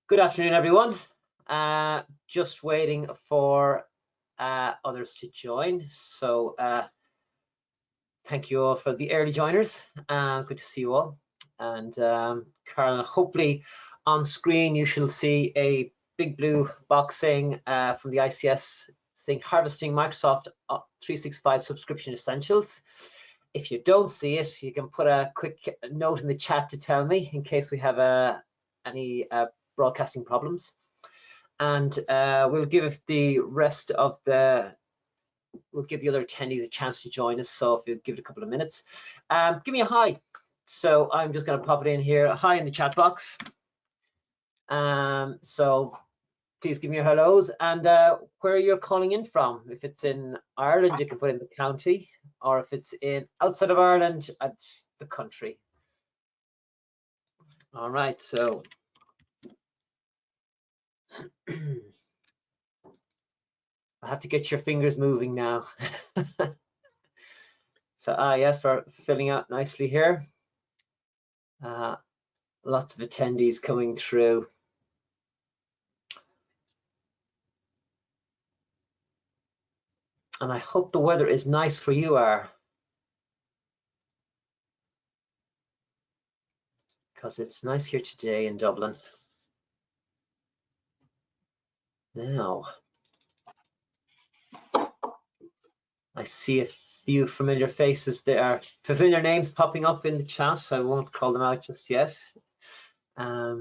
Good afternoon, everyone. Just waiting for others to join. So thank you all for the early joiners. Good to see you all. And Carol, hopefully on screen you shall see a big blue box saying from the ICS saying Harvesting Microsoft 365 Subscription Essentials. If you don't see it, you can put a quick note in the chat to tell me in case we have any broadcasting problems, and we'll give the rest of we'll give the other attendees a chance to join us. So if you give it a couple of minutes, give me a hi. So I'm just going to pop it in here, a hi in the chat box. So please give me your hellos and where you're calling in from. If it's in Ireland, you can put in the county, or if it's in outside of Ireland, it's the country. All right, so I have to get your fingers moving now. So yes, we're filling out nicely here. Lots of attendees coming through. And I hope the weather is nice for you, because it's nice here today in Dublin. Now, I see a few familiar faces there, familiar names popping up in the chat. I won't call them out just yet. Yeah,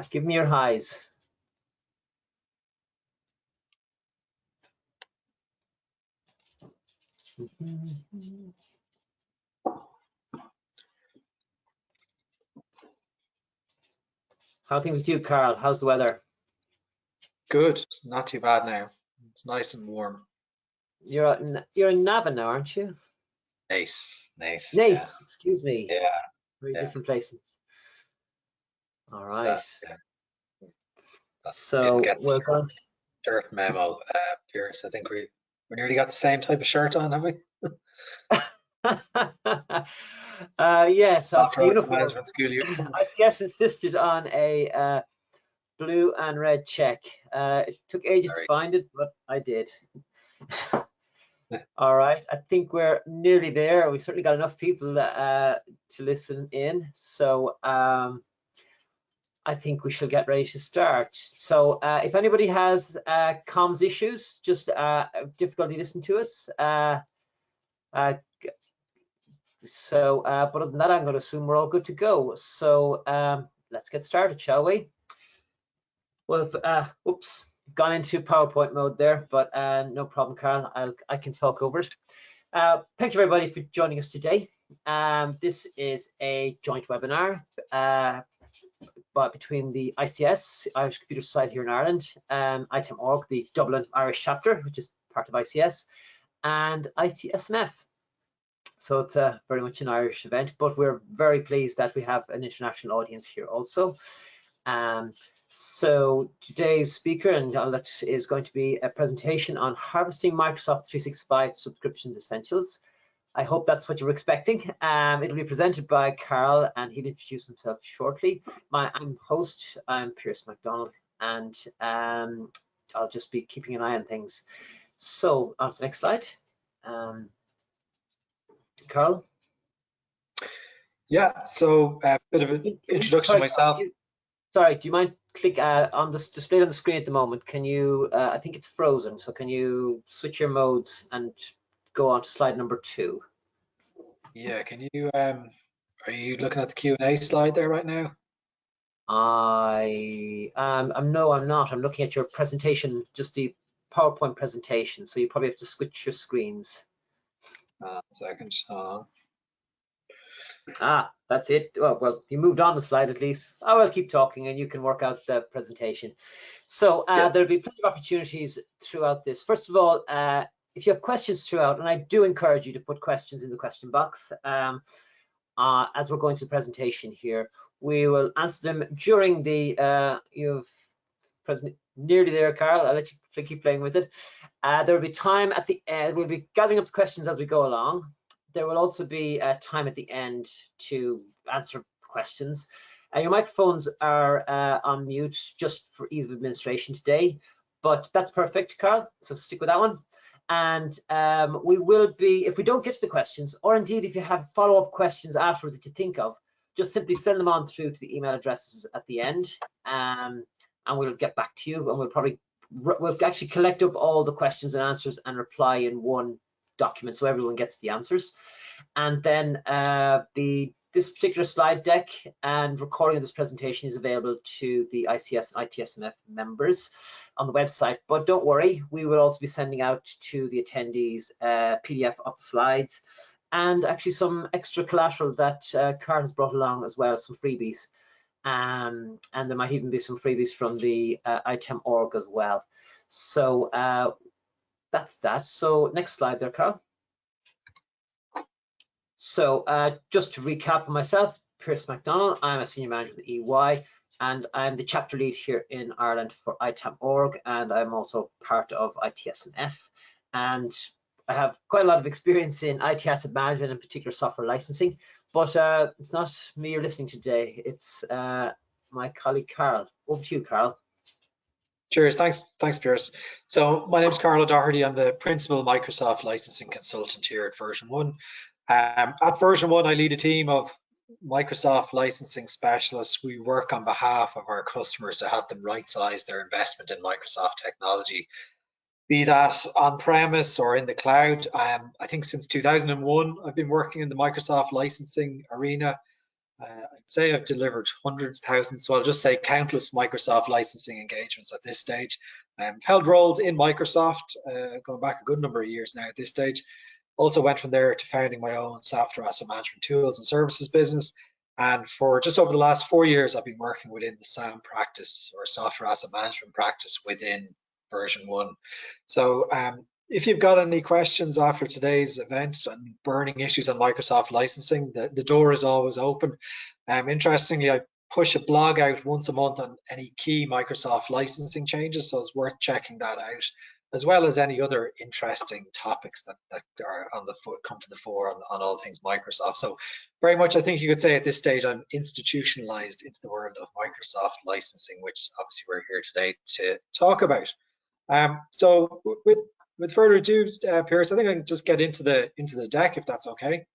give me your highs. How are things with you, Carl? How's the weather? Good, not too bad now. It's nice and warm. You're in Navan now, aren't you? Nice. Nice, Yeah. excuse me. Yeah. Very different places. All right. So we're going to shirt memo, Pierce. I think we nearly got the same type of shirt on, have we? Yes, that's the uniform. Management school uniform. ICS insisted on a blue and red check. It took ages to find it, but I did. All right, I think we're nearly there. We certainly got enough people to listen in, so I think we shall get ready to start. So if anybody has comms issues, just difficulty listening to us, but other than that, I'm going to assume we're all good to go. So let's get started, shall we? Well, oops, gone into PowerPoint mode there, but no problem, Carl. I can talk over it. Thank you, everybody, for joining us today. This is a joint webinar between the ICS, Irish Computer Society here in Ireland, ITEM.org, the Dublin Irish chapter, which is part of ICS, and ITSMF. So it's very much an Irish event, but we're very pleased that we have an international audience here also. So today's speaker is going to be a presentation on Harvesting Microsoft 365 Subscriptions Essentials. I hope that's what you're expecting. It'll be presented by Carl, and he'll introduce himself shortly. I'm host, I'm Pierce McDonald, and I'll just be keeping an eye on things. So on to the next slide. Carl? Yeah, so a bit of an introduction to myself. Sorry, do you mind click on this display on the screen at the moment? Can you, I think it's frozen, so can you switch your modes and go on to slide number 2? Yeah, can you, are you looking at the Q&A slide there right now? No, I'm not. I'm looking at your presentation, just the PowerPoint presentation. So you probably have to switch your screens. A second. That's it. Well, you moved on the slide at least. I will keep talking and you can work out the presentation. So there'll be plenty of opportunities throughout this. First of all, if you have questions throughout, and I do encourage you to put questions in the question box as we're going to the presentation here, we will answer them during the, nearly there, Carl. I'll let you keep playing with it. There will be time at the end. We'll be gathering up the questions as we go along. There will also be time at the end to answer questions. Your microphones are on mute just for ease of administration today, but that's perfect, Carl, so stick with that one. And we will be, if we don't get to the questions, or indeed if you have follow-up questions afterwards that you think of, just simply send them on through to the email addresses at the end, and we'll get back to you, and we'll actually collect up all the questions and answers and reply in one document so everyone gets the answers. And then this particular slide deck and recording of this presentation is available to the ICS and ITSMF members on the website. But don't worry, we will also be sending out to the attendees PDF of the slides and actually some extra collateral that Carl has brought along as well, some freebies. And there might even be some freebies from the ITEM org as well. So that's that. So next slide there, Carl. So just to recap on myself, Pierce McDonald, I'm a senior manager with EY, and I'm the chapter lead here in Ireland for ITAM org, and I'm also part of ITSMF. And I have quite a lot of experience in IT asset management, in particular software licensing, but it's not me you're listening to today, it's my colleague Carl. Over to you, Carl. Cheers, thanks Pierce. So my name is Carl O'Doherty. I'm the principal Microsoft licensing consultant here at Version 1. At Version 1, I lead a team of Microsoft licensing specialists. We work on behalf of our customers to help them right-size their investment in Microsoft technology, be that on-premise or in the cloud. I think since 2001, I've been working in the Microsoft licensing arena. I'd say I've delivered hundreds, thousands, so I'll just say countless Microsoft licensing engagements at this stage. Held roles in Microsoft, going back a good number of years now at this stage. Also went from there to founding my own software asset management tools and services business. And for just over the last 4 years, I've been working within the SAM practice, or software asset management practice, within Version 1. So if you've got any questions after today's event and burning issues on Microsoft licensing, the door is always open. Interestingly, I push a blog out once a month on any key Microsoft licensing changes, so it's worth checking that out, as well as any other interesting topics that are come to the fore on all things Microsoft. So very much, I think you could say at this stage, I'm institutionalized into the world of Microsoft licensing, which obviously we're here today to talk about. So with further ado, Pierce, I think I can just get into the deck, if that's okay.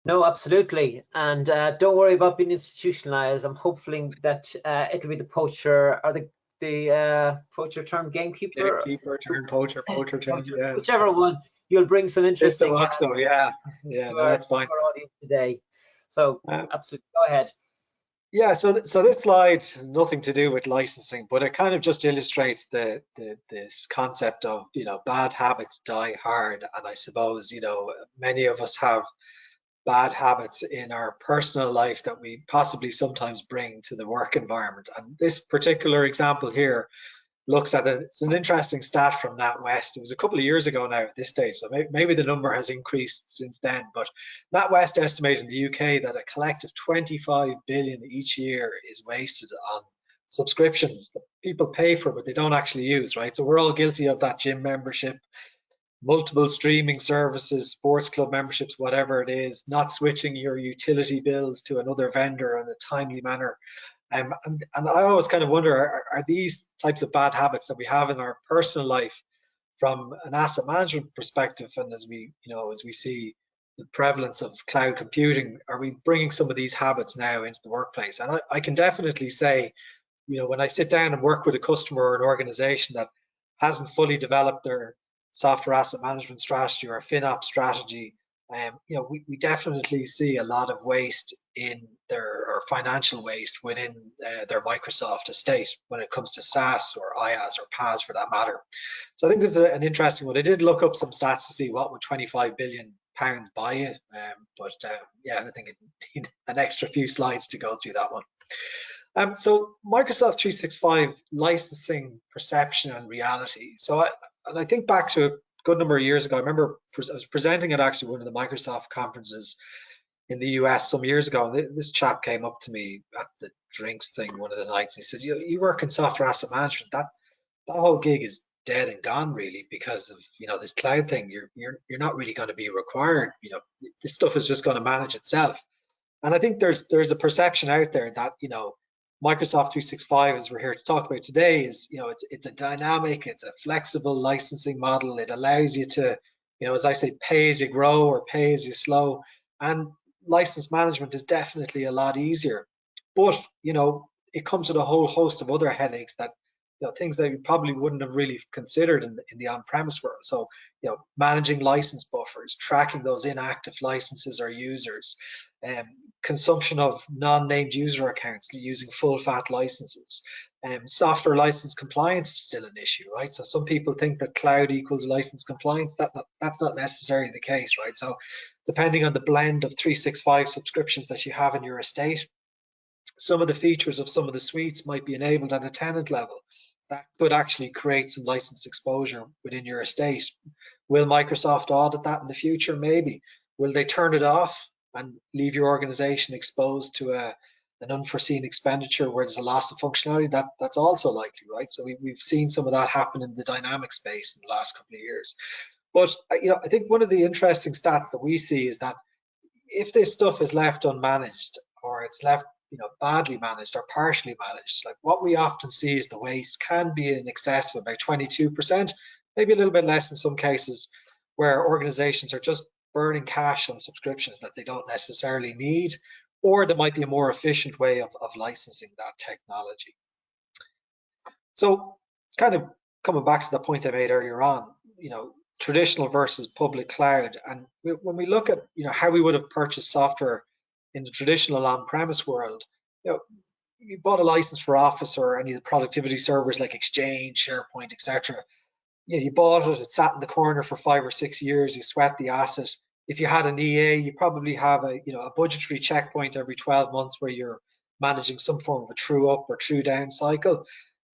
No, absolutely. And don't worry about being institutionalized. I'm hoping that it'll be the poacher, or the poacher term gamekeeper. Gamekeeper turn poacher turn, yeah. Whichever one, you'll bring some interesting. So yeah, no, that's fine. Our audience today. So absolutely, go ahead. Yeah, so this slide has nothing to do with licensing, but it kind of just illustrates this concept of, bad habits die hard. And I suppose, many of us have bad habits in our personal life that we possibly sometimes bring to the work environment. And this particular example here looks at it's an interesting stat from NatWest. It was a couple of years ago now at this stage, so maybe the number has increased since then, but NatWest estimated in the UK that a collective 25 billion each year is wasted on subscriptions that people pay for but they don't actually use, right? So we're all guilty of that gym membership, multiple streaming services, sports club memberships, whatever it is, not switching your utility bills to another vendor in a timely manner. And I always kind of wonder, are these types of bad habits that we have in our personal life from an asset management perspective, and as we see the prevalence of cloud computing, are we bringing some of these habits now into the workplace? And I can definitely say, when I sit down and work with a customer or an organization that hasn't fully developed their software asset management strategy or FinOps strategy, we definitely see a lot of waste in or financial waste within their Microsoft estate when it comes to SaaS or IaaS or PaaS for that matter. So I think this is an interesting one. I did look up some stats to see what would 25 billion pounds buy you, but yeah, I think it need an extra few slides to go through that one. So Microsoft 365 licensing perception and reality. So I think back to a good number of years ago. I remember I was presenting at actually one of the Microsoft conferences in the US some years ago, and this chap came up to me at the drinks thing one of the nights, and he said, you work in software asset management, that whole gig is dead and gone really, because of this cloud thing. You're not really going to be required. This stuff is just going to manage itself. And I think there's a perception out there that, you know, Microsoft 365, as we're here to talk about today, is, you know, it's a dynamic, it's a flexible licensing model. It allows you to, you know, as I say, pay as you grow or pay as you slow. And license management is definitely a lot easier. But, you know, it comes with a whole host of other headaches that, you know, things that you probably wouldn't have really considered in the on-premise world. So, you know, managing license buffers, tracking those inactive licenses or users, consumption of non-named user accounts using full fat licenses. Software license compliance is still an issue, right? So some people think that cloud equals license compliance. That's not necessarily the case, right? So depending on the blend of 365 subscriptions that you have in your estate, some of the features of some of the suites might be enabled at a tenant level. That could actually create some license exposure within your estate. Will Microsoft audit that in the future? Maybe. Will they turn it off and leave your organization exposed to an unforeseen expenditure where there's a loss of functionality? That's also likely, right? So we've seen some of that happen in the dynamic space in the last couple of years. But, you know, I think one of the interesting stats that we see is that if this stuff is left unmanaged, or it's left, you know, badly managed or partially managed, like what we often see is the waste can be in excess of about 22%, maybe a little bit less in some cases, where organizations are just burning cash on subscriptions that they don't necessarily need, or there might be a more efficient way of licensing that technology. So it's kind of coming back to the point I made earlier on, you know, traditional versus public cloud. And when we look at, you know, how we would have purchased software in the traditional on-premise world, you know, you bought a license for Office or any of the productivity servers like Exchange, SharePoint, etc. You know, you bought it, it sat in the corner for 5 or 6 years, you sweat the asset. If you had an EA, you probably have a, you know, a budgetary checkpoint every 12 months where you're managing some form of a true up or true down cycle.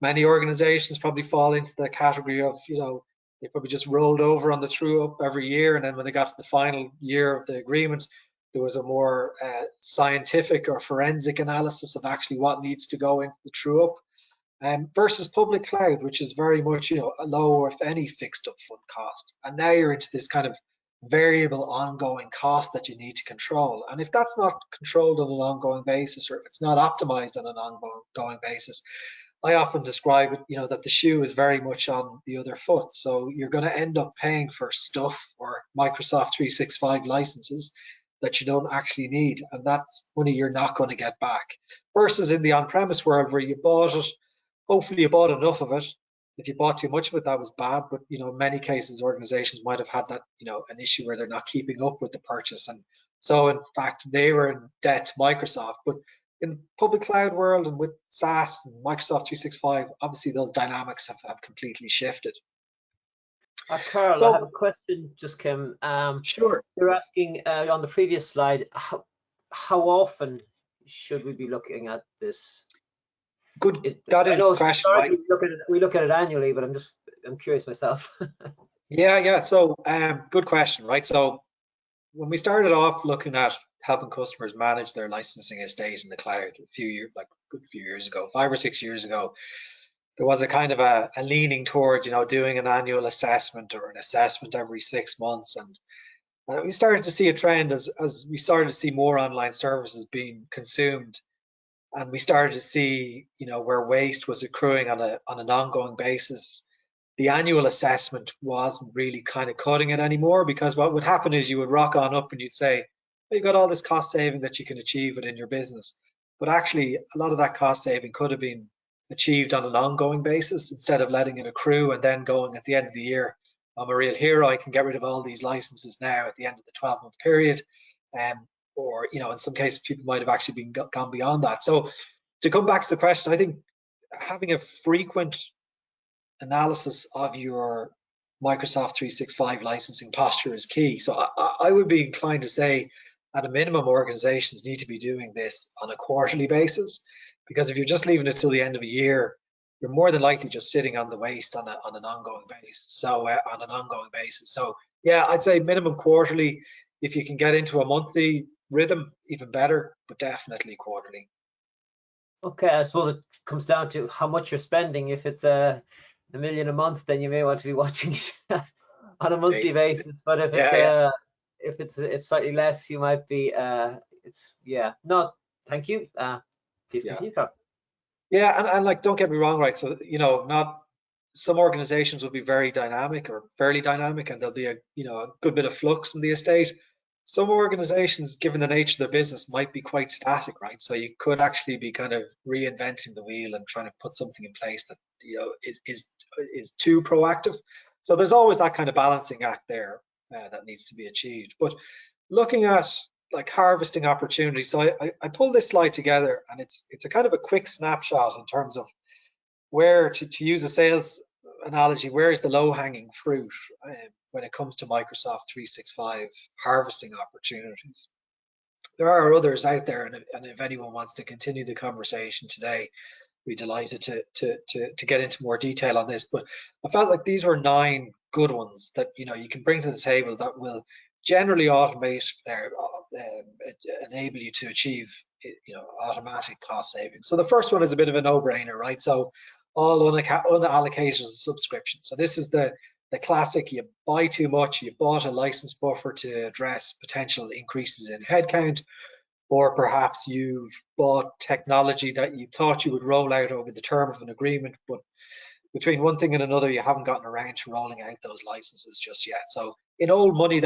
Many organizations probably fall into the category of, you know, they probably just rolled over on the true up every year, and then when they got to the final year of the agreement, there was a more scientific or forensic analysis of actually what needs to go into the true up. Versus public cloud, which is very much, you know, a low or if any fixed upfront cost. And now you're into this kind of variable ongoing cost that you need to control. And if that's not controlled on an ongoing basis, or if it's not optimized on an ongoing basis, I often describe it, you know, that the shoe is very much on the other foot. So you're going to end up paying for stuff or Microsoft 365 licenses that you don't actually need. And that's money you're not going to get back. Versus in the on-premise world where you bought it, hopefully you bought enough of it. If you bought too much of it, that was bad. But, you know, in many cases, organizations might have had that, you know, an issue where they're not keeping up with the purchase. And so, in fact, they were in debt to Microsoft. But in the public cloud world and with SaaS and Microsoft 365, obviously those dynamics have completely shifted. Carl, I have a question just came. Sure. You're asking on the previous slide, how often should we be looking at this? Good. That is a question. Right? We look at it annually, but I'm curious myself. Yeah. So, good question, right? So, when we started off looking at helping customers manage their licensing estate in the cloud a few years ago, 5 or 6 years ago, there was a kind of a leaning towards, you know, doing an annual assessment or an assessment every 6 months. And we started to see a trend as we started to see more online services being consumed. And we started to see, you know, where waste was accruing on an ongoing basis. The annual assessment wasn't really kind of cutting it anymore, because what would happen is you would rock on up and you'd say, well, you've got all this cost saving that you can achieve within your business. But actually, a lot of that cost saving could have been achieved on an ongoing basis instead of letting it accrue and then going at the end of the year, I'm a real hero, I can get rid of all these licenses now at the end of the 12-month period. Or, you know, in some cases, people might have actually gone beyond that. So to come back to the question, I think having a frequent analysis of your Microsoft 365 licensing posture is key. So I would be inclined to say at a minimum, organizations need to be doing this on a quarterly basis, because if you're just leaving it till the end of a year, you're more than likely just sitting on the waste on an ongoing basis. So yeah, I'd say minimum quarterly. If you can get into a monthly rhythm, even better, but definitely quarterly. Okay, I suppose it comes down to how much you're spending. If it's $1 million a month, then you may want to be watching it on a monthly basis. But if it's if it's slightly less, you might be it's no, thank you. Please Yeah. continue, Carl. Yeah, and like, don't get me wrong, right? So, not some organizations will be very dynamic or fairly dynamic, and there'll be a good bit of flux in the estate. Some organizations, given the nature of their business, might be quite static, right? So you could actually be kind of reinventing the wheel and trying to put something in place that is too proactive. So there's always that kind of balancing act there that needs to be achieved. But looking at like harvesting opportunities, so I pulled this slide together, and it's a kind of a quick snapshot in terms of where, to use a sales analogy, where is the low-hanging fruit when it comes to Microsoft 365 harvesting opportunities. There are others out there, and if anyone wants to continue the conversation today, we'd be delighted to get into more detail on this. But I felt like these were 9 good ones that you can bring to the table that will generally automate enable you to achieve automatic cost savings. So the first one is a bit of a no-brainer, right? So all unallocated subscriptions. So this is the classic: you buy too much, you bought a license buffer to address potential increases in headcount, or perhaps you've bought technology that you thought you would roll out over the term of an agreement, but between one thing and another, you haven't gotten around to rolling out those licenses just yet. So in old money,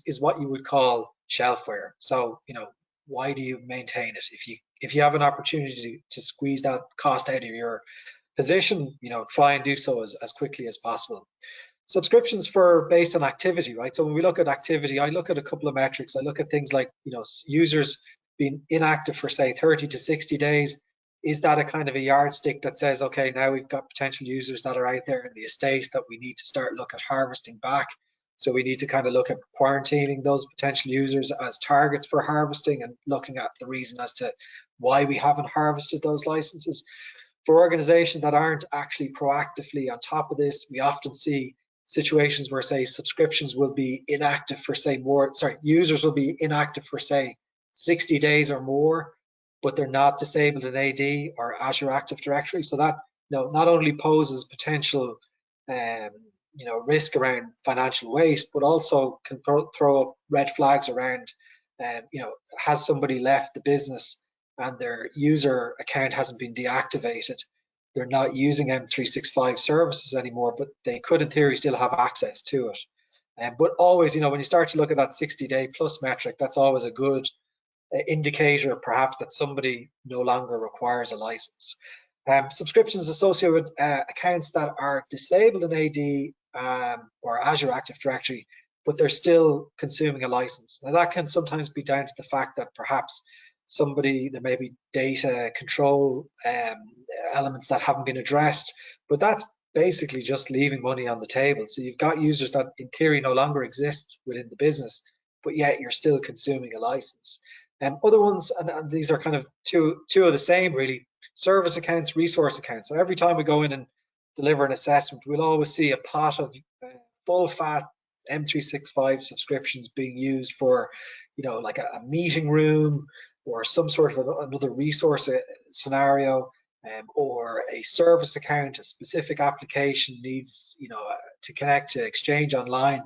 is what you would call shelfware. So why do you maintain it? If you have an opportunity to squeeze that cost out of your position, try and do so as quickly as possible. Subscriptions based on activity, right? So when we look at activity, I look at a couple of metrics. I look at things like users being inactive for say 30 to 60 days. Is that a kind of a yardstick that says, okay, now we've got potential users that are out there in the estate that we need to start look at harvesting back? So we need to kind of look at quarantining those potential users as targets for harvesting and looking at the reason as to why we haven't harvested those licenses. For organizations that aren't actually proactively on top of this, we often see situations where, say, subscriptions will be inactive for users will be inactive for say 60 days or more, but they're not disabled in AD or Azure Active Directory. So that not only poses potential risk around financial waste, but also can throw up red flags around has somebody left the business and their user account hasn't been deactivated. They're not using M365 services anymore, but they could in theory still have access to it. But always, when you start to look at that 60-day plus metric, that's always a good indicator perhaps that somebody no longer requires a license. Subscriptions associated with accounts that are disabled in AD or Azure Active Directory, but they're still consuming a license. Now that can sometimes be down to the fact that perhaps there may be data control elements that haven't been addressed, but that's basically just leaving money on the table. So you've got users that in theory no longer exist within the business, but yet you're still consuming a license. Other ones, and these are kind of two of the same really: service accounts, resource accounts. So every time we go in and deliver an assessment, we'll always see a pot of full fat M365 subscriptions being used for, like a meeting room or some sort of another resource scenario, or a service account. A specific application needs, to connect to Exchange Online,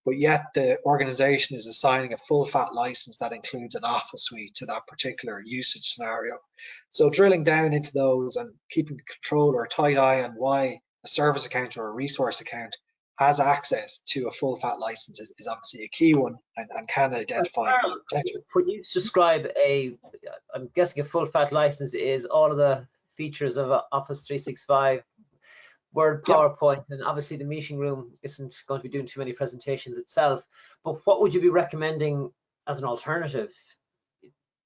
but yet the organization is assigning a full fat license that includes an Office suite to that particular usage scenario. So drilling down into those and keeping control or a tight eye on why a service account or a resource account has access to a full fat license is obviously a key one, and can identify potential. When you describe I'm guessing a full fat license is all of the features of Office 365, Word, PowerPoint, and obviously the meeting room isn't going to be doing too many presentations itself. But what would you be recommending as an alternative?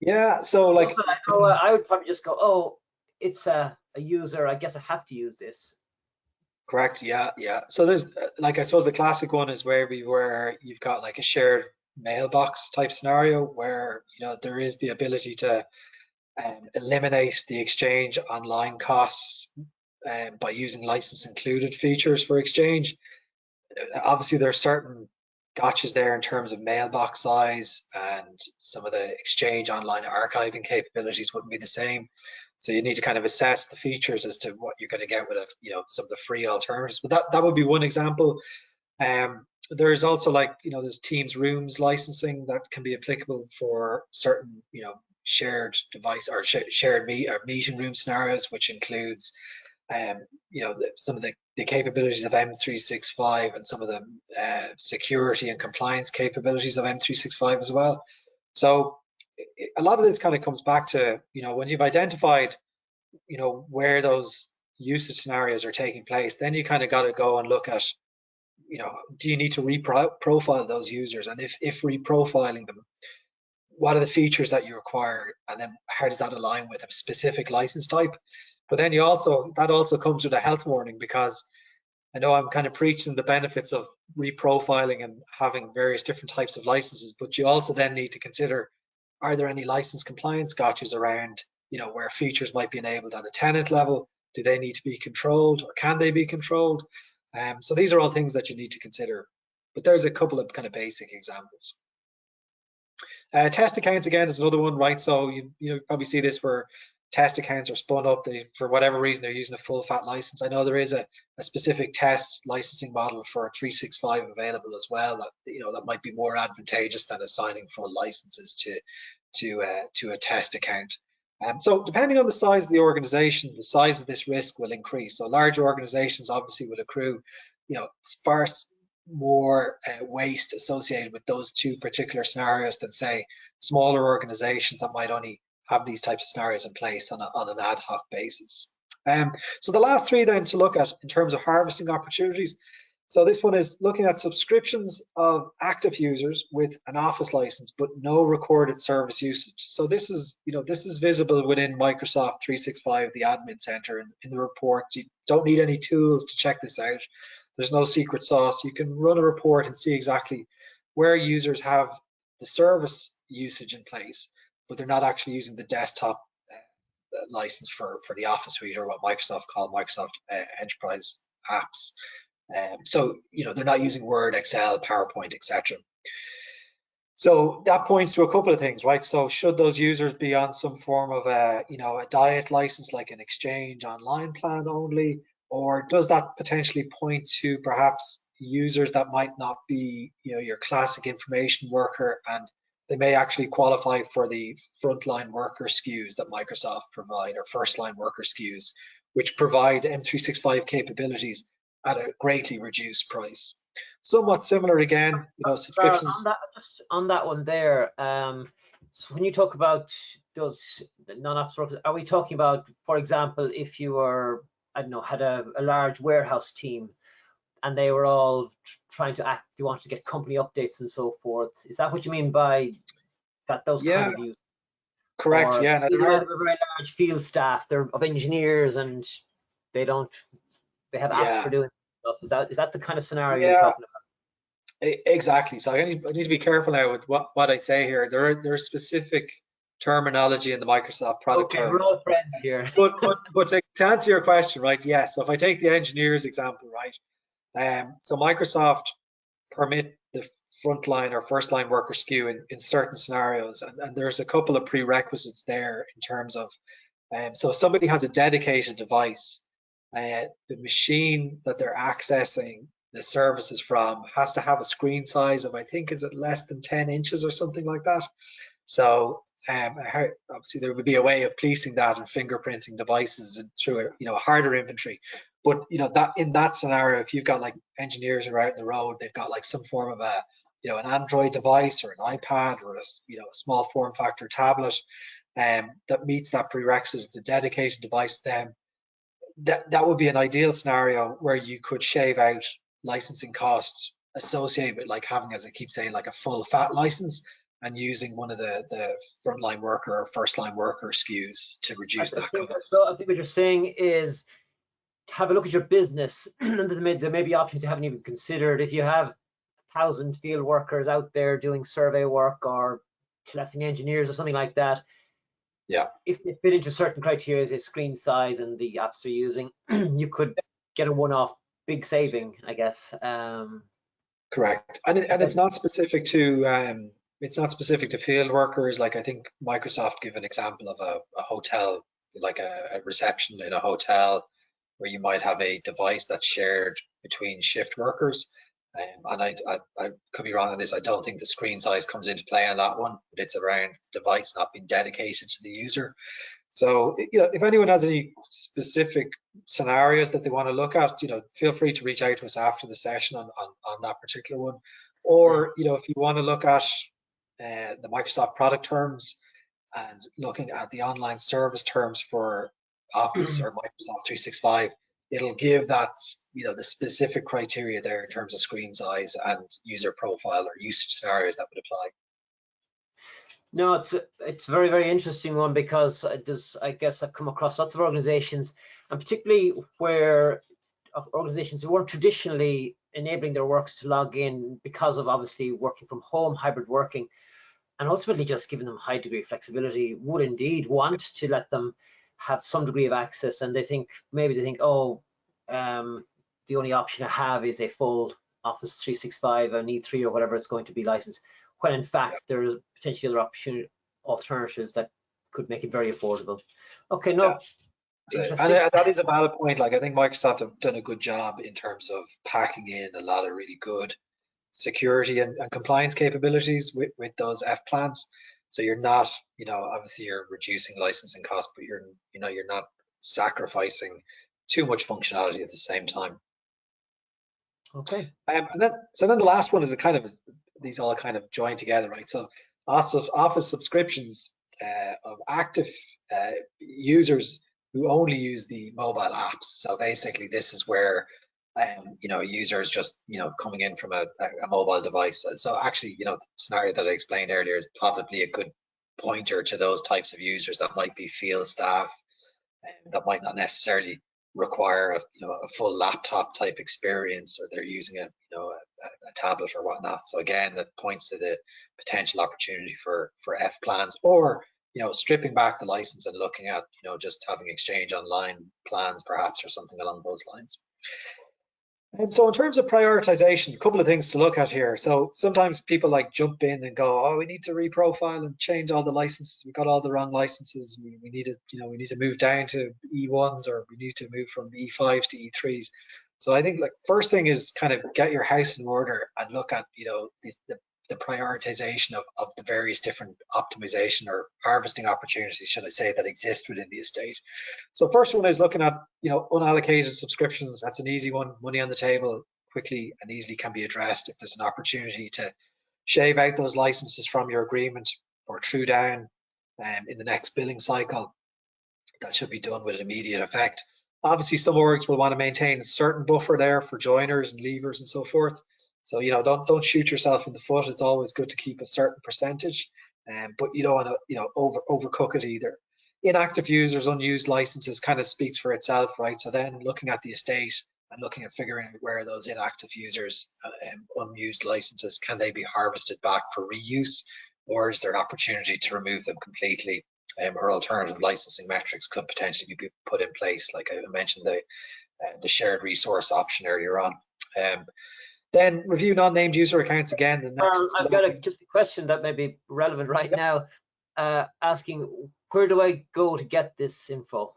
Yeah, so like I would probably just go, oh, it's a user, I guess I have to use this. Correct. Yeah. So there's I suppose the classic one is where you've got like a shared mailbox type scenario where there is the ability to eliminate the Exchange Online costs by using license included features for Exchange. Obviously, there are certain gotchas there in terms of mailbox size, and some of the Exchange Online archiving capabilities wouldn't be the same. So you need to kind of assess the features as to what you're going to get with some of the free alternatives. But that would be one example. There's also like, there's Teams Rooms licensing that can be applicable for certain, shared device or shared meeting room scenarios, which includes, some of the capabilities of M365 and some of the security and compliance capabilities of M365 as well. So a lot of this kind of comes back to, when you've identified, where those usage scenarios are taking place, then you kind of got to go and look at, do you need to reprofile those users? And if reprofiling them, what are the features that you require? And then how does that align with a specific license type? But then that also comes with a health warning, because I know I'm kind of preaching the benefits of reprofiling and having various different types of licenses, but you also then need to consider, are there any license compliance gotchas around, where features might be enabled on a tenant level? Do they need to be controlled, or can they be controlled? So these are all things that you need to consider, but there's a couple of kind of basic examples. Test accounts, again, is another one, right? So you probably see this where test accounts are spun up. For whatever reason, they're using a full fat license. I know there is a specific test licensing model for 365 available as well, that that might be more advantageous than assigning full licenses to a test account. So depending on the size of the organization, the size of this risk will increase. So larger organizations obviously will accrue, far more waste associated with those two particular scenarios than, say, smaller organizations that might only have these types of scenarios in place on an ad hoc basis. So the last three then to look at in terms of harvesting opportunities. So this one is looking at subscriptions of active users with an Office license, but no recorded service usage. So this is, this is visible within Microsoft 365, the admin center, in the reports. You don't need any tools to check this out. There's no secret sauce. You can run a report and see exactly where users have the service usage in place, but they're not actually using the desktop license for the Office suite, or what Microsoft call Microsoft Enterprise apps. So they're not using Word, Excel, PowerPoint, etc. So that points to a couple of things, right? So should those users be on some form of a diet license, like an Exchange Online plan only, or does that potentially point to perhaps users that might not be your classic information worker, and they may actually qualify for the frontline worker SKUs that Microsoft provide, or first line worker SKUs, which provide M365 capabilities at a greatly reduced price. Somewhat similar again, subscriptions. Just on that one there, so when you talk about those non-office workers, are we talking about, for example, if you were, I don't know, had a large warehouse team and they were all trying to they wanted to get company updates and so forth? Is that what you mean by that? Those kind of use? Correct. Or yeah. they have a very large field staff. They're of engineers and they have apps for doing stuff. Is that the kind of scenario you're talking about? Exactly. So I need to be careful now with what I say here. There's specific terminology in the Microsoft product terms. We're all friends here. but to answer your question, right? Yes. So if I take the engineers example, right? So Microsoft permit the frontline or first line worker SKU in certain scenarios, and there's a couple of prerequisites there in terms of, so if somebody has a dedicated device, the machine that they're accessing the services from has to have a screen size of, I think, is it less than 10 inches or something like that? So obviously there would be a way of policing that and fingerprinting devices and through a harder inventory. But that in that scenario, if you've got like engineers who are out on the road, they've got like some form of a an Android device or an iPad or a small form factor tablet that meets that prerequisite, it's a dedicated device, then that would be an ideal scenario where you could shave out licensing costs associated with, like, having, as I keep saying, like a full fat license and using one of the frontline worker or first line worker SKUs to reduce that cost. So I think what you're saying is have a look at your business. And there may be options you haven't even considered. If you have 1,000 field workers out there doing survey work or telephony engineers or something like that, yeah, if they fit into certain criteria, as a screen size and the apps they're using, you could get a one-off big saving, I guess. Correct. And it's not specific to field workers. Like, I think Microsoft give an example of a hotel, like a reception in a hotel, where you might have a device that's shared between shift workers. And I could be wrong on this. I don't think the screen size comes into play on that one, but it's around the device not being dedicated to the user. So, if anyone has any specific scenarios that they want to look at, feel free to reach out to us after the session on that particular one. Or, if you want to look at the Microsoft product terms and looking at the online service terms for Office or Microsoft 365, it'll give that, the specific criteria there in terms of screen size and user profile or usage scenarios that would apply. No, it's a very, very interesting one, because I guess I've come across lots of organizations, and particularly where organizations who weren't traditionally enabling their workers to log in because of obviously working from home, hybrid working, and ultimately just giving them a high degree of flexibility, would indeed want to let them have some degree of access. And they think, oh, the only option I have is a full Office 365 and E3 or whatever it's going to be licensed, when in fact there's potentially other alternatives that could make it very affordable. Okay, no. Yeah. And that is a valid point. Like, I think Microsoft have done a good job in terms of packing in a lot of really good security and compliance capabilities with those F plans. So you're not, obviously you're reducing licensing costs, but you're not sacrificing too much functionality at the same time. Okay. And then the last one is these all kind of join together, right? So Office subscriptions of active users who only use the mobile apps. So basically, this is where a user is just coming in from a mobile device. So actually, the scenario that I explained earlier is probably a good pointer to those types of users that might be field staff and that might not necessarily require a full laptop type experience, or they're using a tablet or whatnot. So again, that points to the potential opportunity for F plans, or stripping back the license and looking at just having Exchange Online plans perhaps, or something along those lines. And so in terms of prioritization, a couple of things to look at here. So sometimes people jump in and go, oh, we need to reprofile and change all the licenses. We've got all the wrong licenses. We need to move down to E1s, or we need to move from E5s to E3s. So I think first thing is kind of get your house in order and look at the prioritization of the various different optimization or harvesting opportunities, should I say, that exist within the estate. So first one is looking at unallocated subscriptions. That's an easy one. Money on the table quickly and easily can be addressed if there's an opportunity to shave out those licenses from your agreement or true down in the next billing cycle. That should be done with immediate effect. Obviously, some orgs will want to maintain a certain buffer there for joiners and leavers and so forth. So don't shoot yourself in the foot. It's always good to keep a certain percentage, but you don't want to overcook it either. Inactive users, unused licenses kind of speaks for itself, right? So then looking at the estate and looking at figuring out where those inactive users, unused licenses, can they be harvested back for reuse, or is there an opportunity to remove them completely? Or alternative licensing metrics could potentially be put in place, like I mentioned the shared resource option earlier on. Then review non-named user accounts again. The next I've got just a question that may be relevant right now, asking, where do I go to get this info?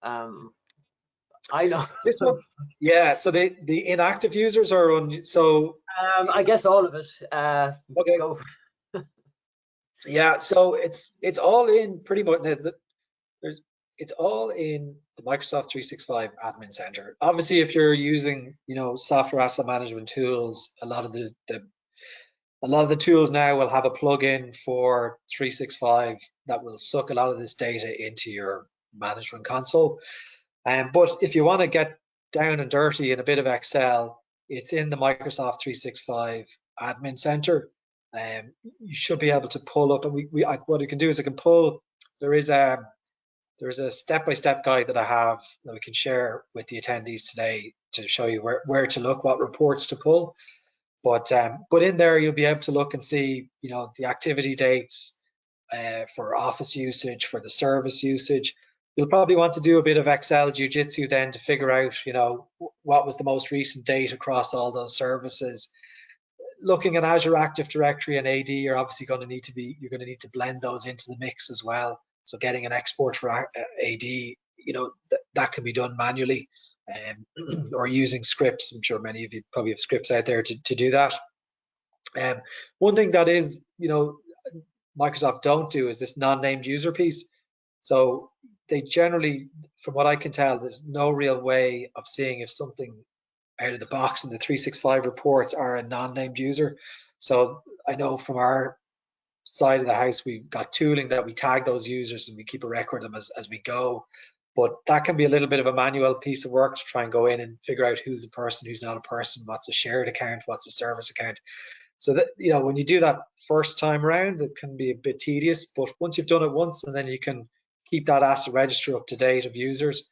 I know this one. Yeah, so the inactive users are on. So I guess all of it. Okay. Go. Yeah, so it's all in pretty much. It's all in the Microsoft 365 Admin Center. Obviously, if you're using software asset management tools, a lot of the tools now will have a plugin for 365 that will suck a lot of this data into your management console. But if you want to get down and dirty in a bit of Excel, it's in the Microsoft 365 Admin Center. You should be able to pull up, and what you can do is I can pull. There's a step-by-step guide that I have that we can share with the attendees today to show you where to look, what reports to pull. But in there, you'll be able to look and see, the activity dates for Office usage, for the service usage. You'll probably want to do a bit of Excel jiu-jitsu then to figure out, what was the most recent date across all those services. Looking at Azure Active Directory and AD, you're obviously going to need to blend those into the mix as well. So getting an export for AD, that can be done manually. or using scripts. I'm sure many of you probably have scripts out there to do that. One thing that is, Microsoft don't do is this non-named user piece. So they generally, from what I can tell, there's no real way of seeing if something out of the box in the 365 reports are a non-named user. So I know from our side of the house, we've got tooling that we tag those users and we keep a record of them as we go. But that can be a little bit of a manual piece of work to try and go in and figure out who's a person, who's not a person, what's a shared account, what's a service account. So that, when you do that first time around, it can be a bit tedious, but once you've done it once, and then you can keep that asset registry up to date of users,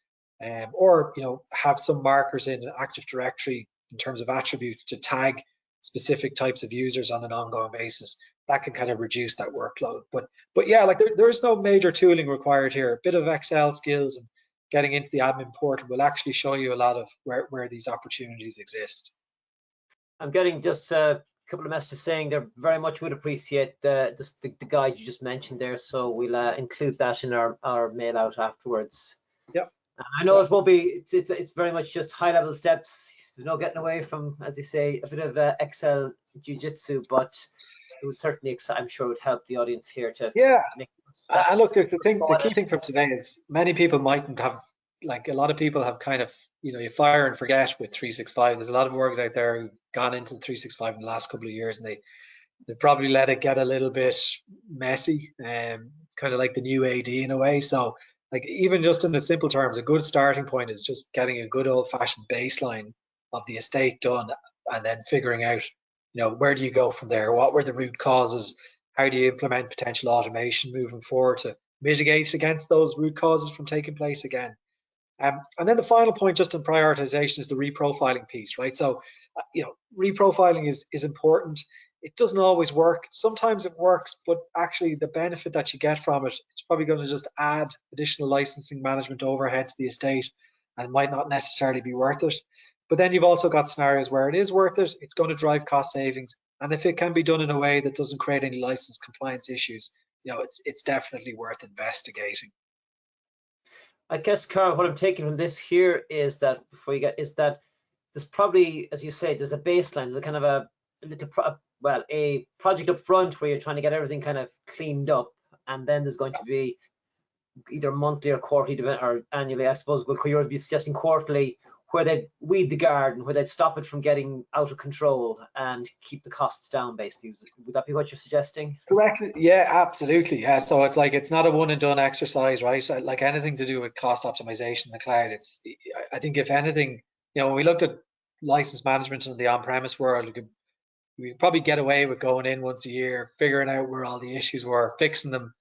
or have some markers in Active Directory in terms of attributes to tag specific types of users on an ongoing basis. That can kind of reduce that workload. But yeah, like there's no major tooling required here. A bit of Excel skills and getting into the admin portal will actually show you a lot of where these opportunities exist. I'm getting just a couple of messages saying they very much would appreciate the guide you just mentioned there, so we'll include that in our mail out afterwards. Yep. I know it won't be. It's very much just high level steps. There's no getting away from, as they say, a bit of Excel jiu-jitsu, but it would certainly, I'm sure, would help the audience here to. Yeah. Make and look, the key thing from today is many people mightn't have, like a lot of people have kind of, you fire and forget with 365. There's a lot of orgs out there who've gone into 365 in the last couple of years, and they've probably let it get a little bit messy. It's kind of like the new AD in a way. So like even just in the simple terms, a good starting point is just getting a good old fashioned baseline of the estate done, and then figuring out, where do you go from there? What were the root causes? How do you implement potential automation moving forward to mitigate against those root causes from taking place again? And then the final point, just in prioritization, is the reprofiling piece, right? So, reprofiling is important. It doesn't always work. Sometimes it works, but actually the benefit that you get from it, it's probably going to just add additional licensing management overhead to the estate, and might not necessarily be worth it. But then you've also got scenarios where it is worth it. It's going to drive cost savings, and if it can be done in a way that doesn't create any license compliance issues, it's definitely worth investigating. I guess, Carl, what I'm taking from this here is that there's probably, as you say, there's a baseline, there's a kind of a project up front where you're trying to get everything kind of cleaned up, and then there's going to be either monthly or quarterly or annually, I suppose, but you'll be suggesting quarterly, where they'd weed the garden, where they'd stop it from getting out of control and keep the costs down, basically. Would that be what you're suggesting? Correct. Yeah, absolutely. Yeah. So it's not a one and done exercise, right? Like anything to do with cost optimization in the cloud, I think if anything, when we looked at license management in the on-premise world, we could probably get away with going in once a year, figuring out where all the issues were, fixing them,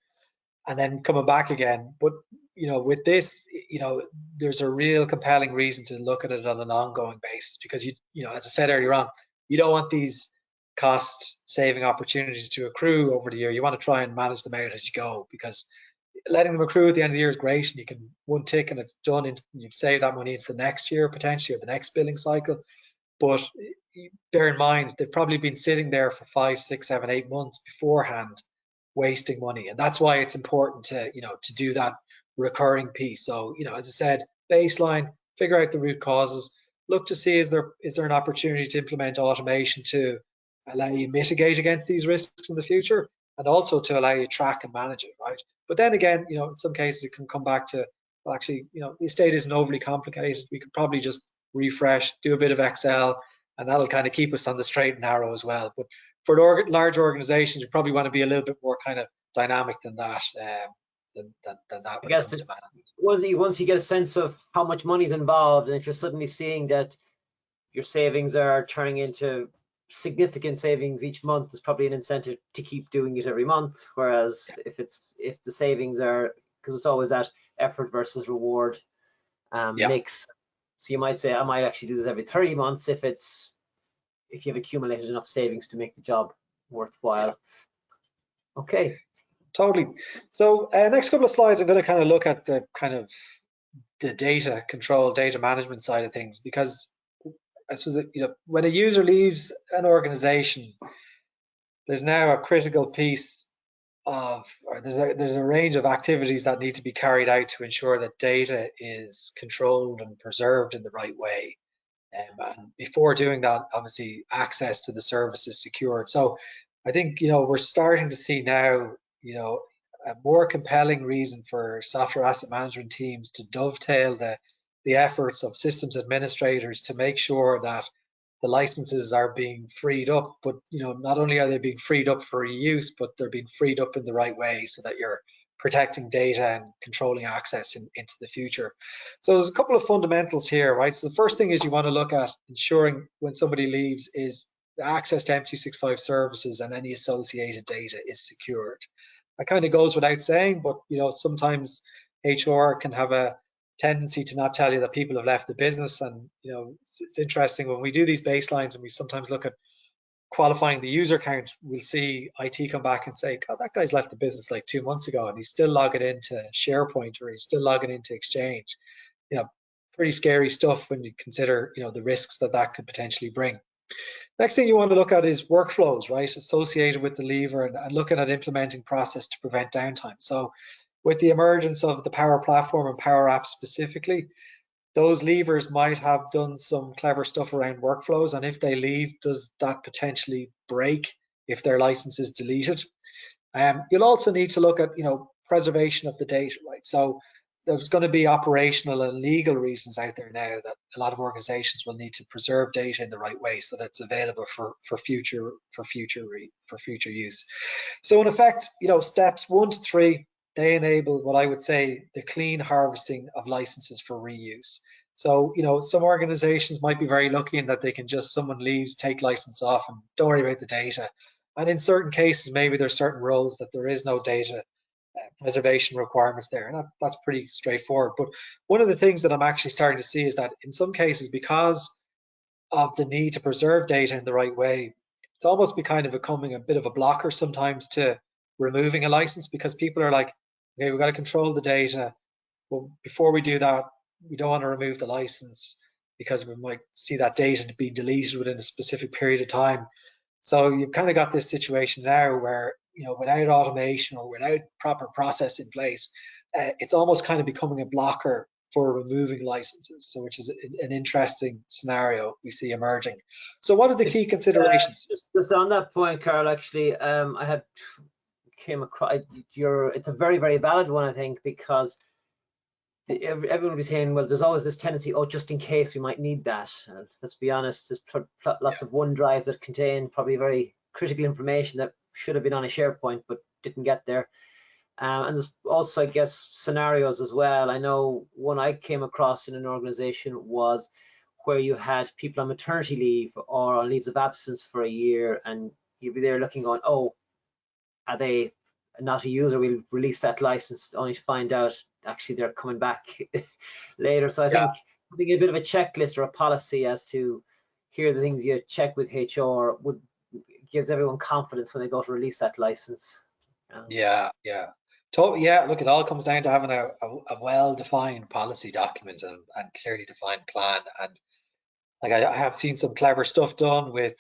and then coming back again. But with this, there's a real compelling reason to look at it on an ongoing basis, because as I said earlier on, you don't want these cost saving opportunities to accrue over the year. You want to try and manage them out as you go, because letting them accrue at the end of the year is great, and you can one tick and it's done, and you've saved that money into the next year potentially, or the next billing cycle. But bear in mind, they've probably been sitting there for 5, 6, 7, 8 months beforehand, wasting money, and that's why it's important to to do that recurring piece. So as I said, baseline, figure out the root causes, look to see is there an opportunity to implement automation to allow you mitigate against these risks in the future, and also to allow you track and manage it, right? But then again, in some cases it can come back to, well, actually, the estate isn't overly complicated. We could probably just refresh, do a bit of Excel, and that'll kind of keep us on the straight and narrow as well. But for large organizations, you probably want to be a little bit more kind of dynamic than that. Than that. I guess it's once you get a sense of how much money's involved, and if you're suddenly seeing that your savings are turning into significant savings each month, there's probably an incentive to keep doing it every month. Whereas if the savings are, because it's always that effort versus reward mix. So you might say, I might actually do this every 30 months if you've accumulated enough savings to make the job worthwhile. Yeah. Okay. Totally. So next couple of slides, I'm going to kind of look at the data control, data management side of things, because I suppose that, when a user leaves an organization, there's now a critical piece or there's a range of activities that need to be carried out to ensure that data is controlled and preserved in the right way. And before doing that, obviously access to the service is secured. So I think, we're starting to see now, a more compelling reason for software asset management teams to dovetail the efforts of systems administrators to make sure that the licenses are being freed up, but not only are they being freed up for reuse, but they're being freed up in the right way so that you're protecting data and controlling access into the future. So there's a couple of fundamentals here, right? So the first thing is you want to look at ensuring when somebody leaves is the access to M365 services and any associated data is secured. That kind of goes without saying, but sometimes HR can have a tendency to not tell you that people have left the business. And it's interesting when we do these baselines and we sometimes look at qualifying the user count, we'll see IT come back and say, God, that guy's left the business like 2 months ago and he's still logging into SharePoint or he's still logging into Exchange. Pretty scary stuff when you consider the risks that could potentially bring. Next thing you want to look at is workflows, right, associated with the leaver, and looking at implementing process to prevent downtime. So with the emergence of the Power Platform and Power Apps specifically, those leavers might have done some clever stuff around workflows, and if they leave, does that potentially break if their license is deleted? You'll also need to look at preservation of the data, right? So there's going to be operational and legal reasons out there now that a lot of organizations will need to preserve data in the right way so that it's available for future use. So in effect, steps 1 to 3, they enable what I would say the clean harvesting of licenses for reuse. So some organizations might be very lucky in that they can just, someone leaves, take license off and don't worry about the data. And in certain cases, maybe there's certain roles that there is no data preservation requirements there, and that's pretty straightforward. But one of the things that I'm actually starting to see is that in some cases, because of the need to preserve data in the right way, it's almost becoming a bit of a blocker sometimes to removing a license, because people are like, okay, we've got to control the data. Well, before we do that, we don't want to remove the license because we might see that data being deleted within a specific period of time. So you've kind of got this situation now where, without automation or without proper process in place, it's almost kind of becoming a blocker for removing licenses. So which is an interesting scenario we see emerging. So what are the key considerations? Just on that point, Carl, actually, I had came across it's a very, very valid one, I think, because everyone will be saying, well, there's always this tendency, oh, just in case we might need that. And let's be honest, there's lots of OneDrives that contain probably very critical information that should have been on a SharePoint but didn't get there. And there's also, I guess, scenarios as well. I know one I came across in an organization was where you had people on maternity leave or on leaves of absence for a year, and you'd be there looking going, oh, are they not a user? We'll release that license only to find out actually they're coming back later. So I think having a bit of a checklist or a policy as to here are the things you check with HR gives everyone confidence when they go to release that license. Yeah. Look, it all comes down to having a well-defined policy document and clearly defined plan. And like I have seen some clever stuff done with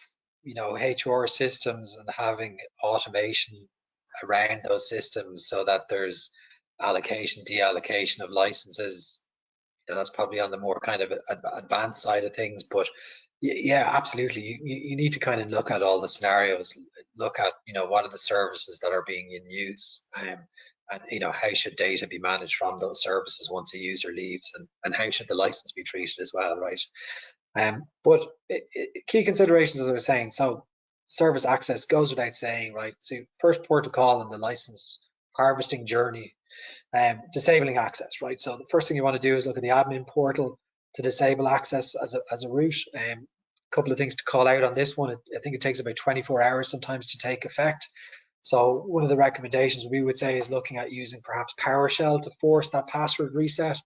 HR systems and having automation around those systems so that there's allocation, deallocation of licenses. That's probably on the more kind of advanced side of things, but yeah, absolutely. You need to kind of look at all the scenarios, look at what are the services that are being in use, and how should data be managed from those services once a user leaves, and how should the license be treated as well, right? But key considerations, as I was saying, so service access goes without saying, right? So first port of call in the license harvesting journey, disabling access, right? So the first thing you want to do is look at the admin portal to disable access as a route. A couple of things to call out on this one. I think it takes about 24 hours sometimes to take effect. So one of the recommendations we would say is looking at using perhaps PowerShell to force that password reset.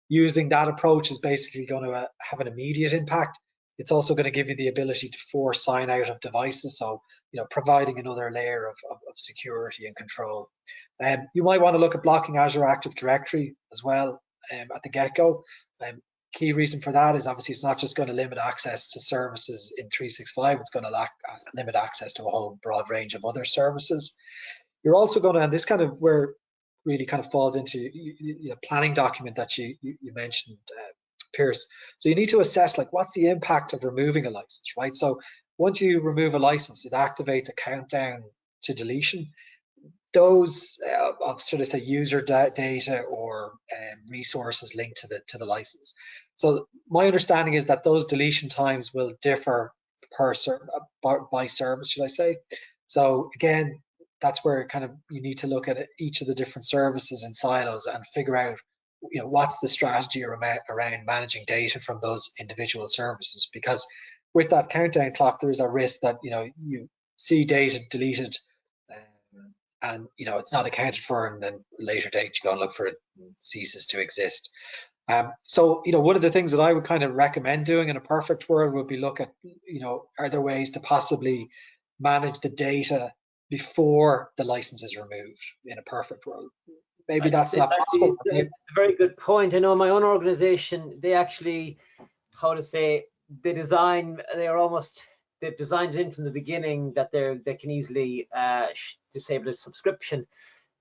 Using that approach is basically going to have an immediate impact. It's also going to give you the ability to force sign out of devices, so providing another layer of security and control. You might want to look at blocking Azure Active Directory as well at the get-go. Key reason for that is obviously it's not just going to limit access to services in 365, it's going to limit access to a whole broad range of other services. You're also going to, and this kind of where really kind of falls into the planning document that you mentioned, Pierce. So you need to assess like what's the impact of removing a license, right? So once you remove a license, it activates a countdown to deletion. Those of sort of say user data or resources linked to the license. So my understanding is that those deletion times will differ per by service, should I say? So again, that's where kind of you need to look at each of the different services in silos and figure out, what's the strategy around managing data from those individual services. Because with that countdown clock, there is a risk that you see data deleted. And it's not accounted for, and then later date you go and look for it and it ceases to exist. So one of the things that I would kind of recommend doing in a perfect world would be look at are there ways to possibly manage the data before the license is removed in a perfect world. Maybe that's not possible. It's a very good point. I know my own organization, they actually, how to say, they've designed it in from the beginning that they can easily disable a subscription.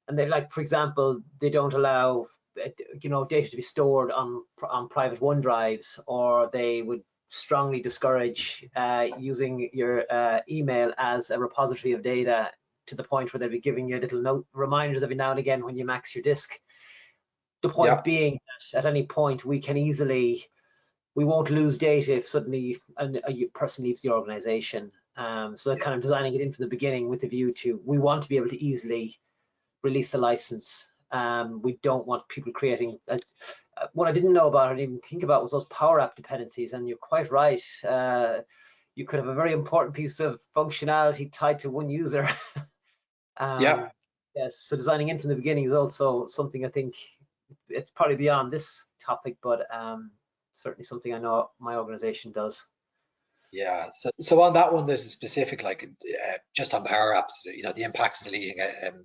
And they, like, for example, they don't allow data to be stored on private OneDrives, or they would strongly discourage using your email as a repository of data, to the point where they'll be giving you little note reminders every now and again when you max your disk. The point being that at any point we won't lose data if suddenly a person leaves the organization. So they're kind of designing it in from the beginning with the view to, we want to be able to easily release the license. We don't want people creating what I didn't know about, I didn't even think about, was those Power App dependencies. And you're quite right. You could have a very important piece of functionality tied to one user. Yes, so designing in from the beginning is also something I think it's probably beyond this topic, but certainly something I know my organization does. Yeah, so on that one, there's a specific, like just on Power Apps, the impacts of deleting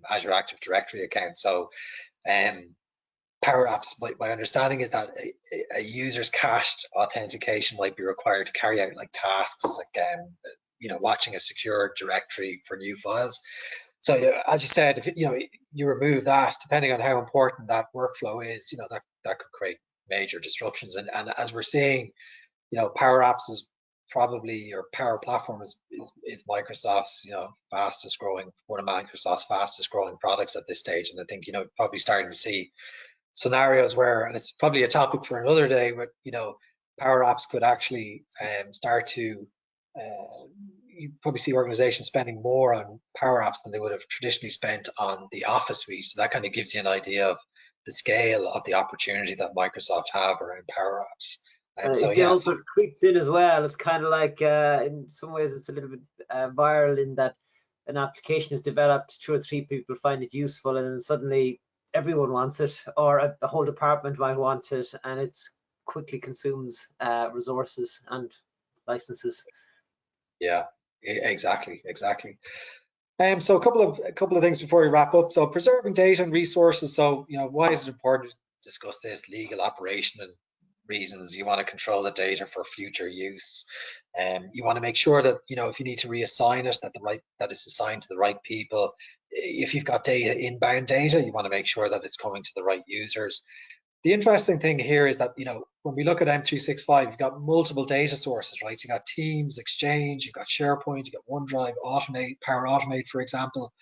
Azure Active Directory account. So Power Apps, my understanding is that a user's cached authentication might be required to carry out like tasks like watching a secure directory for new files. So as you said, if you remove that, depending on how important that workflow is, that could create major disruptions. And as we're seeing, Power Apps is probably, or Power Platform is Microsoft's fastest growing, one of Microsoft's fastest growing products at this stage. And I think probably starting to see scenarios where, and it's probably a topic for another day, but Power Apps could actually start to you probably see organizations spending more on Power Apps than they would have traditionally spent on the Office suite. So that kind of gives you an idea of the scale of the opportunity that Microsoft have around Power Apps. It also creeps in as well. It's kind of like, in some ways, it's a little bit viral in that an application is developed, 2 or 3 people find it useful, and then suddenly everyone wants it, or a whole department might want it, and it quickly consumes resources and licenses. Yeah, exactly. So a couple of things before we wrap up. So preserving data and resources. So why is it important to discuss this? Legal, operation, and reasons. You want to control the data for future use. You want to make sure that if you need to reassign it, that it's assigned to the right people. If you've got data, inbound data, you want to make sure that it's coming to the right users. The interesting thing here is that when we look at M365, you've got multiple data sources, right? So you got Teams, Exchange, you've got SharePoint, you've got OneDrive, Automate, Power Automate, for example.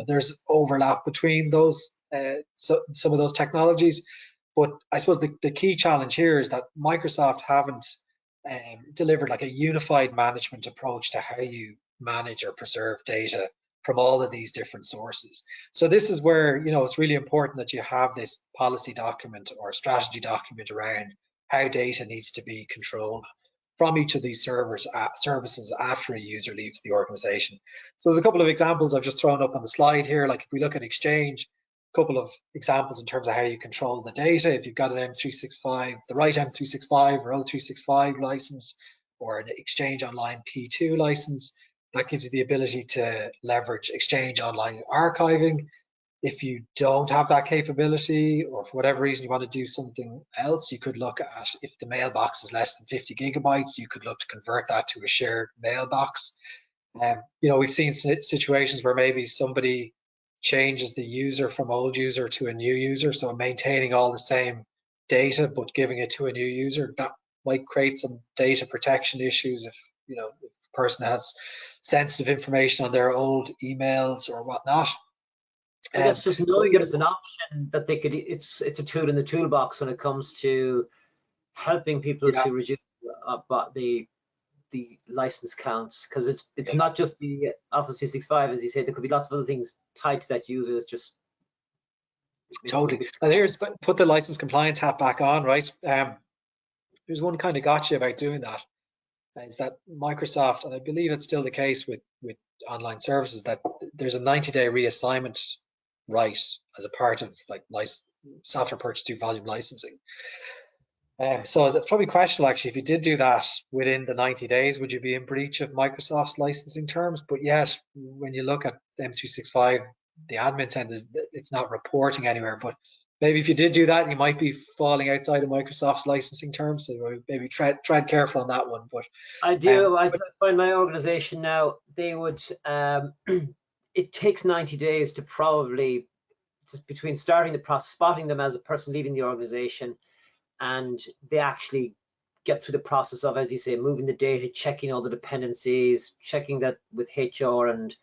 There's overlap between those, some of those technologies. But I suppose the key challenge here is that Microsoft haven't delivered like a unified management approach to how you manage or preserve data from all of these different sources. So this is where it's really important that you have this policy document or strategy document around how data needs to be controlled from each of these services after a user leaves the organization. So there's a couple of examples I've just thrown up on the slide here. Like if we look at Exchange, couple of examples in terms of how you control the data. If you've got an M365, the right M365 or O365 license, or an Exchange Online P2 license, that gives you the ability to leverage Exchange Online archiving. If you don't have that capability, or for whatever reason you want to do something else, you could look at, if the mailbox is less than 50 gigabytes, you could look to convert that to a shared mailbox. We've seen situations where maybe somebody changes the user from old user to a new user, so maintaining all the same data but giving it to a new user, that might create some data protection issues if if the person has sensitive information on their old emails or whatnot. I guess just knowing that it's an option that they could, it's a tool in the toolbox when it comes to helping people Yeah, to reduce the license counts, because it's yeah, not just the Office 365, as you said. There could be lots of other things tied to that user. It's just it would totally. be. And here's put the license compliance hat back on, right? There's one kind of gotcha about doing that, is that Microsoft, and I believe it's still the case with online services, that there's a 90-day reassignment right as a part of like software purchase to volume licensing. So it's probably questionable actually, if you did do that within the 90 days, would you be in breach of Microsoft's licensing terms? But yet, when you look at M365, the admin center, it's not reporting anywhere. But maybe if you did do that, you might be falling outside of Microsoft's licensing terms. So maybe tread careful on that one. But I do. I find my organization now, they would. It takes 90 days to probably, just between starting the process, spotting them as a person leaving the organization, and they actually get through the process of, as you say, moving the data, checking all the dependencies, checking that with HR, and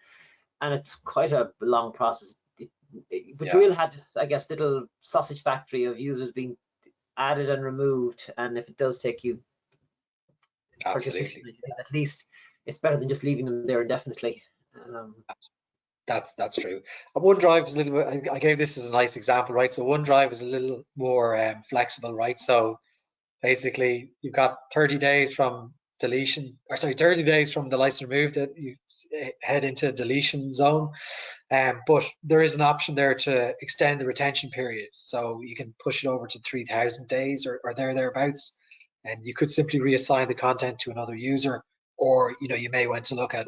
it's quite a long process. But you will have this, I guess, little sausage factory of users being added and removed, and if it does take you 30 or 60 days, at least it's better than just leaving them there indefinitely. That's true. OneDrive is a little bit, I gave this as a nice example, right? So OneDrive is a little more flexible, right? So basically you've got 30 days from deletion, or sorry, 30 days from the license removed that you head into deletion zone. But there is an option there to extend the retention period. So you can push it over to 3,000 days or thereabouts. And you could simply reassign the content to another user, or you may want to look at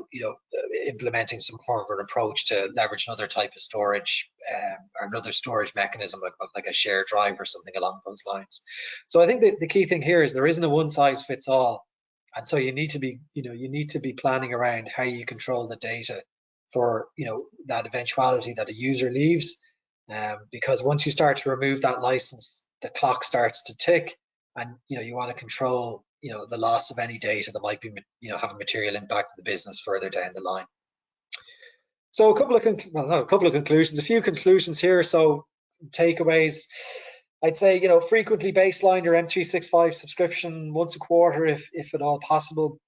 implementing some form of an approach to leverage another type of storage, or another storage mechanism, like a shared drive or something along those lines. So I think that the key thing here is there isn't a one size fits all, and so you need to be planning around how you control the data for that eventuality that a user leaves, because once you start to remove that license, the clock starts to tick, and you want to control the loss of any data that might be have a material impact on the business further down the line. So a couple of conclusions, a few conclusions here. So takeaways, I'd say frequently baseline your M365 subscription once a quarter if at all possible.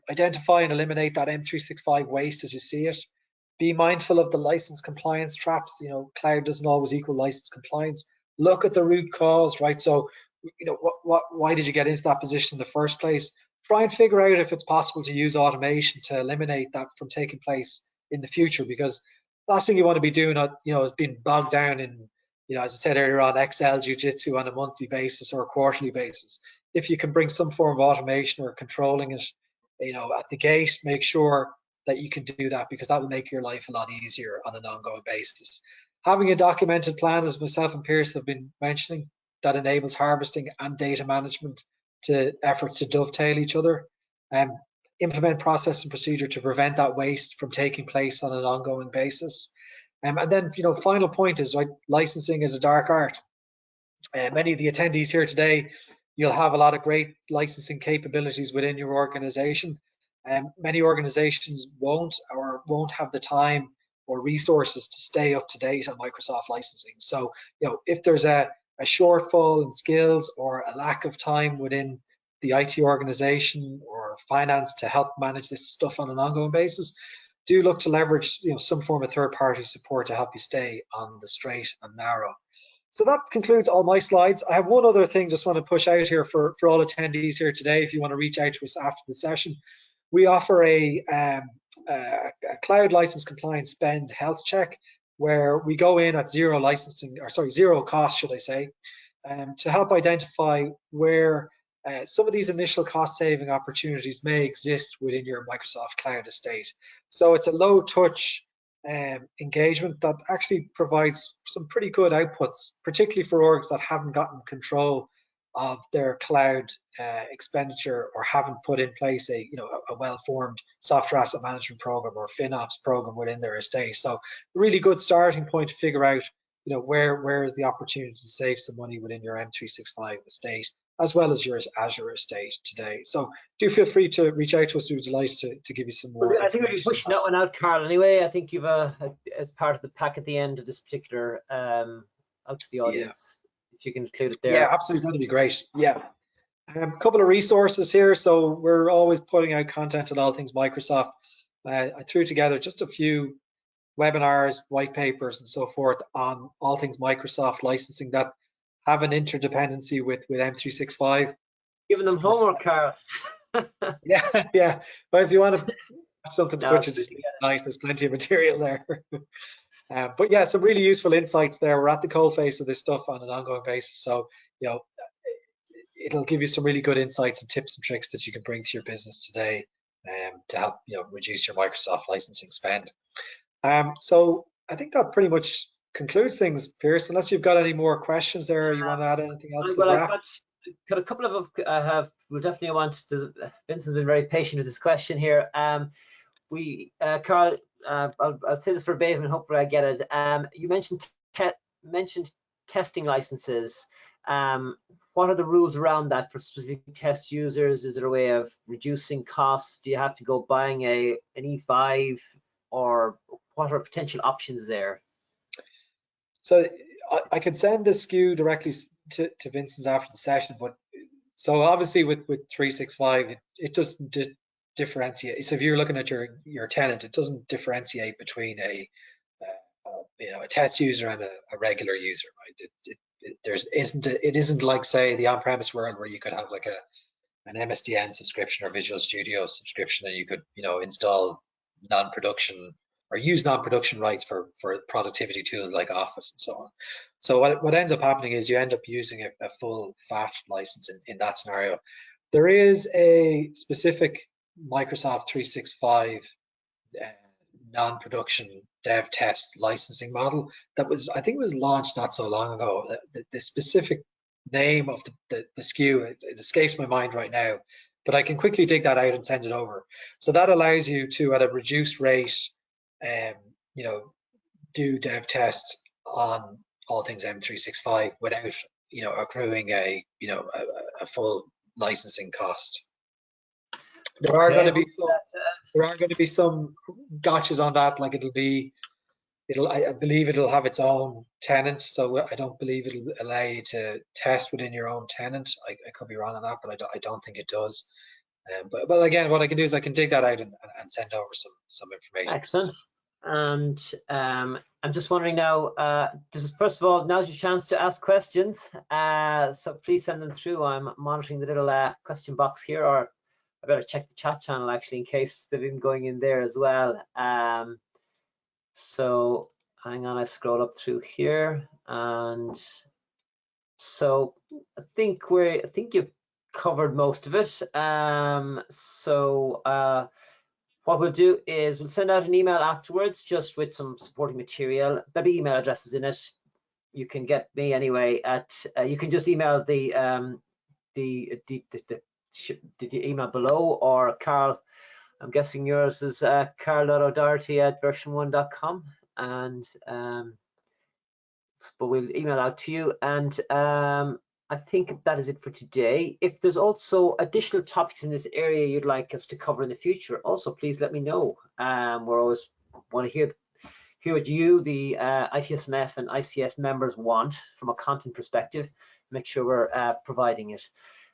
Identify and eliminate that M365 waste as you see it. Be mindful of the license compliance traps. Cloud doesn't always equal license compliance. Look at the root cause, right? So why did you get into that position in the first place? Try and figure out if it's possible to use automation to eliminate that from taking place in the future, because last thing you want to be doing is being bogged down in as I said earlier on, Excel jiu-jitsu on a monthly basis or a quarterly basis. If you can bring some form of automation or controlling it at the gate, make sure that you can do that, because that will make your life a lot easier on an ongoing basis. Having a documented plan, as myself and Pierce have been mentioning, that enables harvesting and data management to efforts to dovetail each other. Implement process and procedure to prevent that waste from taking place on an ongoing basis. And then, final point is, right, licensing is a dark art. Many of the attendees here today, you'll have a lot of great licensing capabilities within your organization. Many organizations won't have the time or resources to stay up to date on Microsoft licensing. So, if there's a shortfall in skills or a lack of time within the IT organization or finance to help manage this stuff on an ongoing basis, do look to leverage some form of third-party support to help you stay on the straight and narrow. So that concludes all my slides. I have one other thing just want to push out here for all attendees here today. If you want to reach out to us after the session, we offer a cloud license compliance spend health check, where we go in at zero cost, should I say, to help identify where some of these initial cost saving opportunities may exist within your Microsoft Cloud estate. So it's a low touch engagement that actually provides some pretty good outputs, particularly for orgs that haven't gotten control of their cloud expenditure, or haven't put in place a well-formed software asset management program or FinOps program within their estate. So a really good starting point to figure out where is the opportunity to save some money within your M365 estate, as well as your Azure estate today. So do feel free to reach out to us. We're delighted to give you some more I think we'll be pushing that one out, Carl, anyway. I think you've as part of the pack at the end of this particular out to the audience, if you can include it there. Yeah, absolutely, that'd be great. Yeah. A couple of resources here. So we're always putting out content on all things Microsoft. I threw together just a few webinars, white papers, and so forth on all things Microsoft licensing that have an interdependency with M365. Giving them homework, Carl. Yeah. But if you want to something to put you to sleep tonight, there's plenty of material there. But yeah, some really useful insights there. We're at the coalface of this stuff on an ongoing basis. So, it'll give you some really good insights and tips and tricks that you can bring to your business today to help reduce your Microsoft licensing spend. So I think that pretty much concludes things, Pierce, unless you've got any more questions there, or you want to add anything else to the wrap? I've got a couple of we definitely want to. Vincent's been very patient with this question here. Carl, I'll say this verbatim and hopefully I get it. You mentioned testing licenses. What are the rules around that for specific test users? Is there a way of reducing costs? Do you have to go buying an E5, or what are potential options there? So I can send the SKU directly to Vincent after the session, but so obviously with 365, it doesn't differentiate. So if you're looking at your tenant, it doesn't differentiate between a test user and a regular user, right? It isn't like, say, the on-premise world where you could have like an MSDN subscription or Visual Studio subscription, and you could install non-production or use non-production rights for productivity tools like Office and so on. So what ends up happening is you end up using a full FAT license in that scenario. There is a specific Microsoft 365 non-production dev test licensing model that I think it was launched not so long ago. The specific name of the SKU, it escapes my mind right now, but I can quickly dig that out and send it over. So that allows you to, at a reduced rate, do dev test on all things M365 without accruing a full licensing cost. There are going to be some gotchas on that. Like I believe it'll have its own tenant, so I don't believe it'll allow you to test within your own tenant. I could be wrong on that, but I don't think it does. But again, what I can do is I can dig that out and send over some information. Excellent. And I'm just wondering now, first of all, now's your chance to ask questions. So please send them through. I'm monitoring the little question box here, or I better check the chat channel actually in case they've been going in there as well. So hang on, I scroll up through here, and so I think you've covered most of it. What we'll do is we'll send out an email afterwards just with some supporting material. There'll be email addresses in it. You can get me anyway at you can just email the email below, or Carl, I'm guessing yours is carl.o'doherty@version1.com, and but we'll email out to you. And I think that is it for today. If there's also additional topics in this area you'd like us to cover in the future, also please let me know. We're always want to hear what you, the ITSMF and ICS members, want from a content perspective. Make sure we're providing it.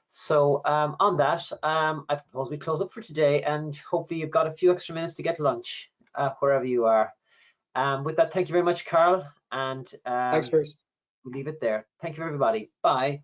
So on that, I propose we close up for today, and hopefully you've got a few extra minutes to get lunch wherever you are. With that, thank you very much, Carl, and thanks, Bruce. We'll leave it there. Thank you, everybody. Bye.